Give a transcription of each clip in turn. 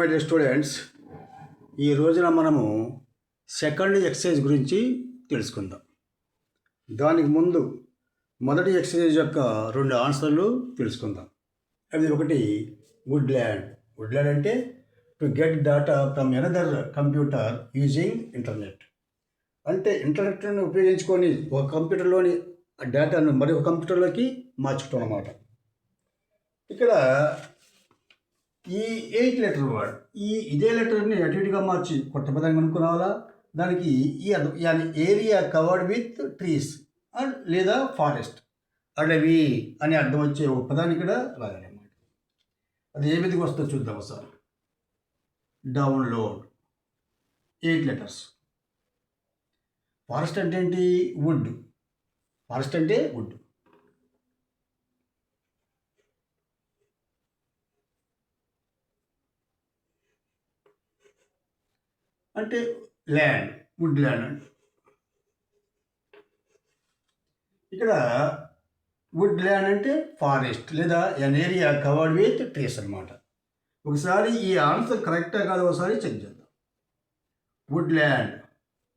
My dear students, ఈ రోజున మనము సెకండ్ ఎక్సర్సైజ్ గురించి తెలుసుకుందాం. దానికి ముందు మొదటి ఎక్సర్సైజ్ యొక్క 2 ఆన్సర్లు తెలుసుకుందాం. అది ఒకటి వుడ్ ల్యాండ్ అంటే to get data from another computer using internet. అంటే ఇంటర్నెట్ను ఉపయోగించుకొని ఒక కంప్యూటర్లోని డేటాను మరొక కంప్యూటర్లోకి మార్చుకోవడం అన్నమాట. ఇక్కడ ఈ 8 లెటర్ వర్డ్ ఇదే లెటర్ని అటు ఇటుగా మార్చి కొత్త పదాన్ని కనుక్కురావాలా. దానికి ఈ ఏరియా కవర్డ్ విత్ ట్రీస్ లేదా ఫారెస్ట్, అడవి అని అర్థం వచ్చే ఒక పదాన్ని ఇక్కడ రాయాలన్నమాట. అది ఏ విధంగా వస్తుందో చూద్దాం ఒకసారి. Download 8 letters. ఫారెస్ట్ అంటే ఏంటి? వుడ్. ఫారెస్ట్ అంటే వుడ్. అంటే ల్యాండ్, వుడ్ ల్యాండ్ అంటే ఇక్కడ వుడ్ ల్యాండ్ అంటే ఫారెస్ట్ లేదా ఎన్ ఏరియా కవర్డ్ విత్ ట్రీస్ అనమాట. ఒకసారి ఈ ఆన్సర్ కరెక్టా కాదు ఒకసారి చెక్ చేద్దాం. వుడ్ ల్యాండ్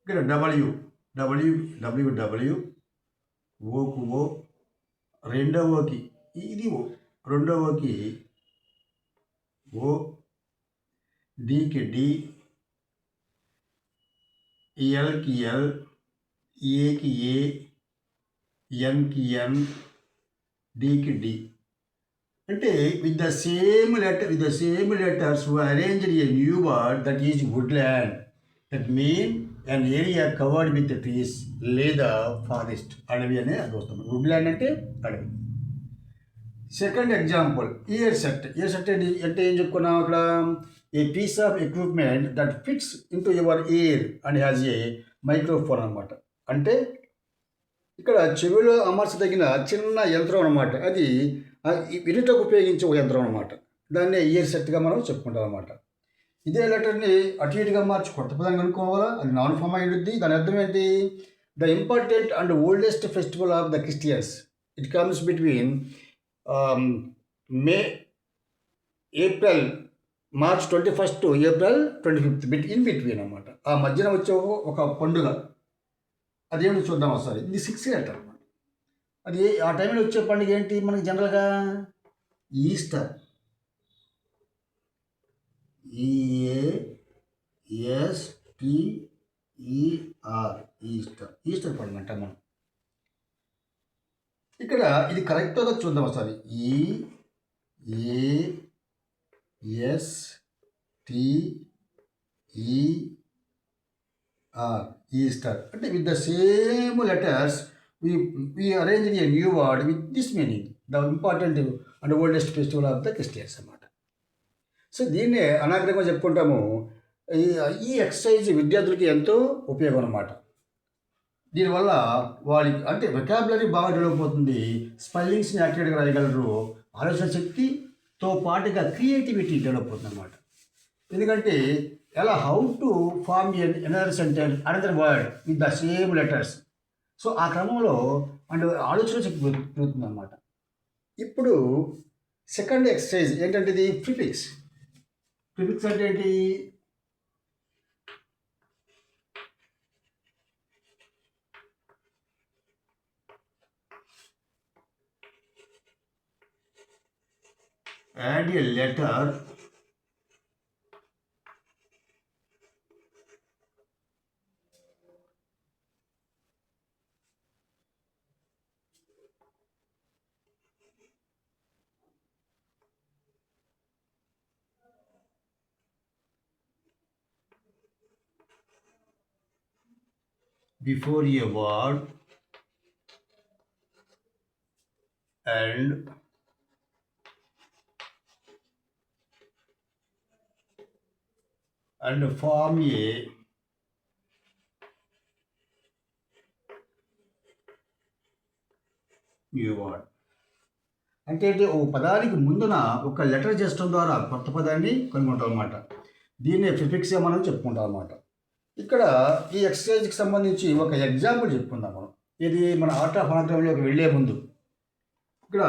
ఇక్కడ డబ్ల్యూ ఓకు ఓ, రెండవకి ఇది ఓ, రెండవకి ఓ, డికి డి, ఎల్కి ఎల్, ఏకి ఏ, ఎన్కి ఎన్, డికి డి. అంటే with the same letters arranged a new word that is Woodland. That mean an area covered with trees లేదా ఫారెస్ట్, అడవి అనే అది వస్తుంది. వుడ్ల్యాండ్ అంటే అడవి. సెకండ్ ఎగ్జాంపుల్ ఇయర్ సెట్ అంటే ఏం చెప్పుకున్నాం అక్కడ? A piece of equipment that fits into your ear and has a microphone అనమాట. అంటే ఇక్కడ చెవిలో అమర్చదగిన చిన్న యంత్రం అనమాట. అది వినుటకు ఉపయోగించే ఒక యంత్రం అనమాట. దాన్నే ఇయర్ సెట్గా మనం చెప్పుకుంటాం అనమాట. ఇదే లెటర్ని అటు ఇటుగా మార్చి కొత్త పదాన్ని కనుక్కోవాలా. అది నాన్ ఫామ్ అయి ఉంటుంది. దాని అర్థం ఏంటి? The important and oldest festival of the Christians. It comes between April March 21 to April 25 in between అనమాట. ఆ మధ్యన వచ్చే ఒక పండుగ. అదేమిటి చూద్దాం ఒకసారి. ఇది 6 లెటర్ అనమాట. అది ఆ టైంలో వచ్చే పండుగ ఏంటి మనకి జనరల్గా? ఈస్టర్. ఈస్టర్ పండుగ అంటాం మనం. ఇక్కడ ఇది కరెక్ట్గా చూద్దాం ఒకసారి. ఈస్టర్ అంటే with the same letters we arranged a new word with this meaning, the important and oldest festival of the Christians అన్నమాట. సో దీన్నే అనాగ్రంగా చెప్పుకుంటాము. ఈ ఎక్సర్సైజ్ విద్యార్థులకి ఎంతో ఉపయోగం అన్నమాట. దీనివల్ల వాళ్ళకి అంటే వెకాబులరీ బాగా డెవలప్ అవుతుంది. స్పెల్లింగ్స్ని యాక్యురేట్గా రాయగలరు. ఆలోచన శక్తితో పాటుగా క్రియేటివిటీ డెవలప్ అవుతుంది అన్నమాట. ఎందుకంటే ఎలా how to form another sentence, another word with the same letters. So ఆ క్రమంలో అండ్ ఆలోచన శక్తి పెరుగుతుంది అన్నమాట. ఇప్పుడు సెకండ్ ఎక్సర్సైజ్ ఏంటంటే ఇది ప్రిఫిక్స్. ప్రిఫిక్స్ అంటే ఏంటి? Add A letter before a word and form a new word. అంటే ఒక పదానికి ముందున ఒక లెటర్ చేసడం ద్వారా కొత్త పదాన్ని కనుగొంటాం అన్నమాట. దీన్నే ప్రిఫిక్స్ మనం చెప్పుకుంటాం అన్నమాట. ఇక్కడ ఈ ఎక్సర్సైజ్కి సంబంధించి ఒక ఎగ్జాంపుల్ చెప్పుకుందాం మనం. ఇది మన ఆర్ట్ ఆఫ్ అనాగ్రామ్లోకి వెళ్ళే ముందు ఇక్కడ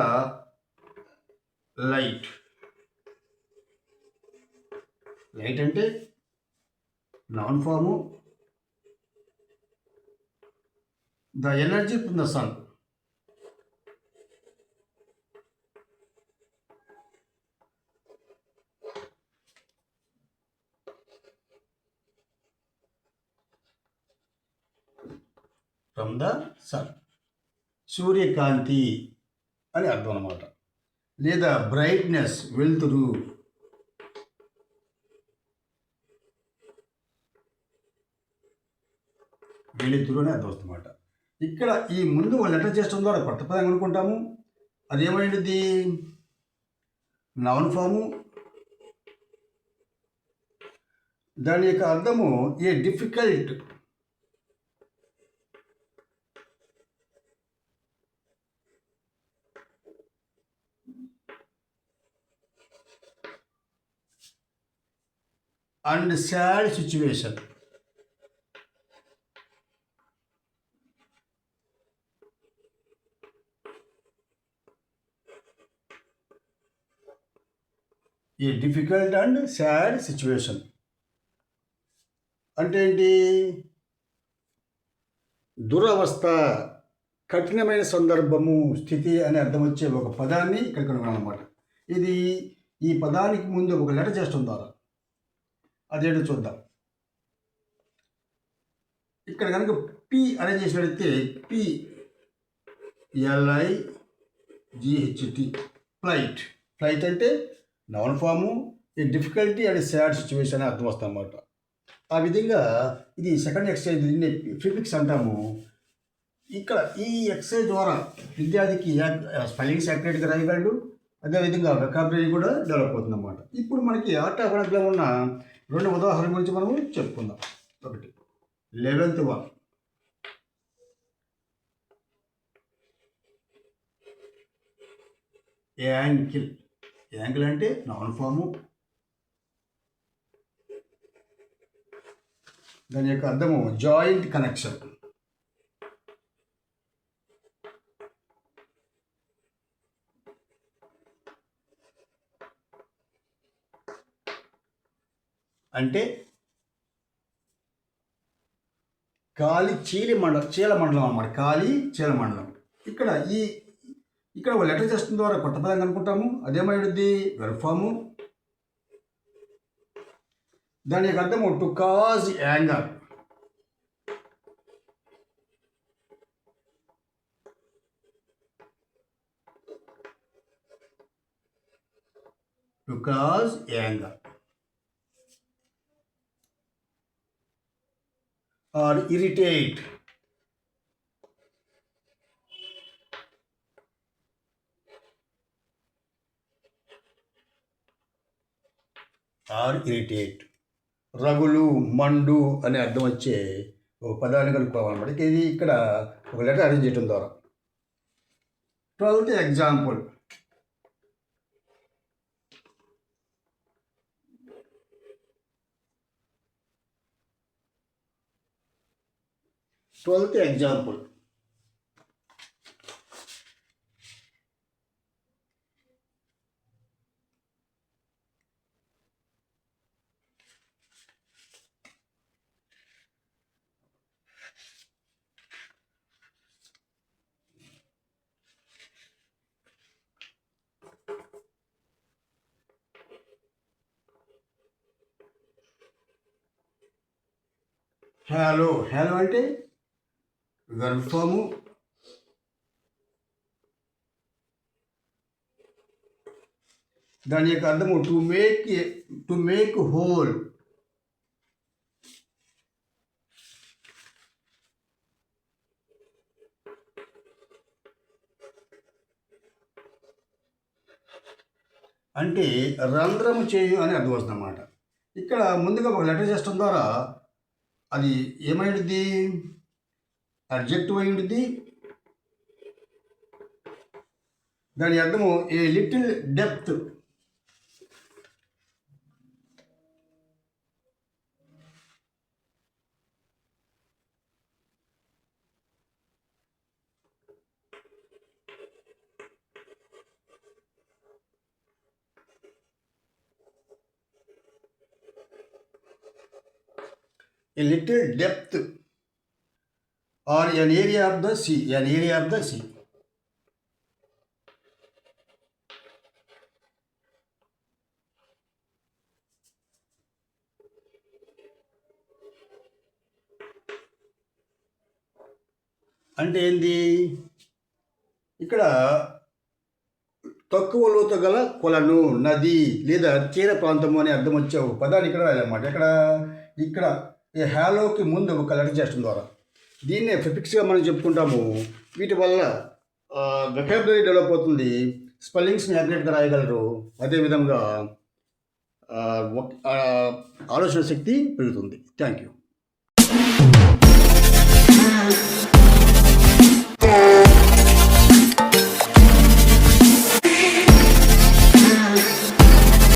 లైట్ లైట్ అంటే noun form, the energy from the sun. From the sun, సూర్యకాంతి అని అర్థం అన్నమాట. లేదా బ్రైట్నెస్, వెలుతురు. వెలుతురు అని అర్థం వస్తుందన్నమాట. ఇక్కడ ఈ ముందు లెటర్ చేసడం ద్వారా కొత్త పదం అనుకుంటాము. అదేమైంది? Noun form. దాని యొక్క అర్థము a difficult, and sad situation. A difficult and sad situation అంటే ఏంటి? దురవస్థ, కఠినమైన సందర్భము, స్థితి అని అర్థం వచ్చే ఒక పదాన్ని ఇక్కడ కనుగొనాలన్నమాట. ఇది ఈ పదానికి ముందు ఒక లెటర్ చేష్టం ద్వారా. అదేంటో చూద్దాం. ఇక్కడ కనుక పి అరేంజ్ చేసినట్లయితే పి LIGHT, ఫ్లైట్. ఫ్లైట్ అంటే నౌన్ ఫాము, ఈ డిఫికల్టీ అండ్ సాడ్ సిచ్యువేషన్ అర్థం వస్తుంది అన్నమాట. ఆ విధంగా ఇది సెకండ్ ఎక్సర్సైజ్, దీన్ని ఫిజిక్స్ అంటాము. ఇక్కడ ఈ ఎక్సర్సైజ్ ద్వారా విద్యార్థికి స్పెల్లింగ్స్ యాక్యురేట్గా రాయగలడు, అదేవిధంగా వెకాబులరీ కూడా డెవలప్ అవుతుంది అన్నమాట. ఇప్పుడు మనకి ఆర్ట్ ఆఫ్ వర్క్లో ఉన్న 2 ఉదాహరణల గురించి మనము చెప్పుకుందాం. ఒకటి 11th వన్, యాంకిల్. యాంకిల్ అంటే నౌన్ ఫాము, దాని యొక్క అర్థము జాయింట్ కనెక్షన్. అంటే కాలి చీల మండలం అన్నమాట. కాలి చీల మండలం. ఇక్కడ ఒక లెటర్ చేసిన ద్వారా కొత్త పదం అనుకుంటాము. అదేమైంది? Verb form. దాని యొక్క అర్థము to cause anger. To cause anger or irritate. రగులు, మండు అనే అర్థం వచ్చే ఒక పదాన్ని కనుక్కోవాలన్నమాట. ఇది ఇక్కడ ఒక లెటర్ అరేంజ్ చేయడం ద్వారా. 12th example. హలో. హలో అంటే వెర్బ్ ఫాము. దాని యొక్క అర్థము టు మేక్ హోల్. అంటే రంధ్రము చేయు అని అర్థం వస్తుంది అన్నమాట. ఇక్కడ ముందుగా ఒక లెటర్ చేసడం ద్వారా అది ఏమైంది? అడ్జెక్టివ్ అయింది. దాని అర్థము a little depth. a little depth, or an area of the sea, an area of the sea. అంటే ఏంది? ఇక్కడ తక్కువ లోతు గల కొలను, నది లేదా తీర ప్రాంతము అనే అర్థం వచ్చే ఒక పదాన్ని ఇక్కడ రాయాలన్నమాట. ఇక్కడ ఈ హ్యాలోకి ముందు ఒక లెటర్ చేసిన ద్వారా దీన్నే ప్రిఫిక్స్గా మనం చెప్పుకుంటాము. వీటి వల్ల వెకాబులరీ డెవలప్ అవుతుంది, స్పెల్లింగ్స్ని యాక్యురేట్గా రాయగలరు, అదేవిధంగా ఆలోచన శక్తి పెరుగుతుంది. Thank you.